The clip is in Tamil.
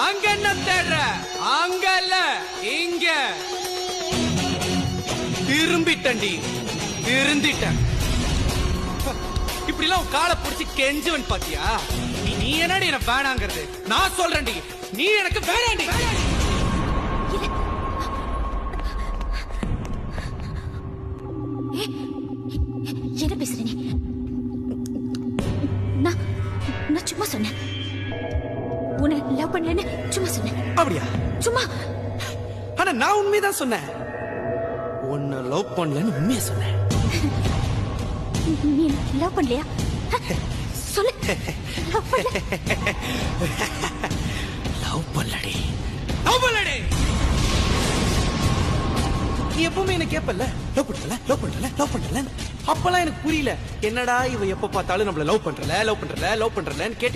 அங்க என்ன தேடுற? அங்கல்ல இங்க. திரும்பிட்டண்டி, திருந்திட்டேன். இப்படி எல்லாம் காலை பிடிச்சி கெஞ்சுவன் பாத்தியா? நீ என்னடி என்ன வேணாங்கிறது? நான் சொல்றேன்டி, நீ எனக்கு வேணாண்டி. என்ன பேசுற நீ? நான் சும்மா சொன்னேன். உன்னை லவ் பண்ணலன்னு சும்மா சொன்னேன். அப்படியா? சும்மா. ஆனா நான் உண்மைதான் சொன்னேன். உன்னை லவ் பண்ணலன்னு உண்மையா சொன்னேன். நீ லவ் பண்ணலையா? சொல்லு. லவ் பண்ணல. லவ் பண்ணலடி. லவ் பண்ணலடி. நீ எப்பவுமே என்ன கேப்பல்ல, லவ் பண்றல, லவ் பண்றல, லவ் பண்றல. அப்பெல்லாம் எனக்கு புரியல, என்னடா இவ எப்ப பார்த்தாலும் நம்மள லவ் பண்றல, லவ் பண்றல, லவ் பண்றலன்னு கேட்டு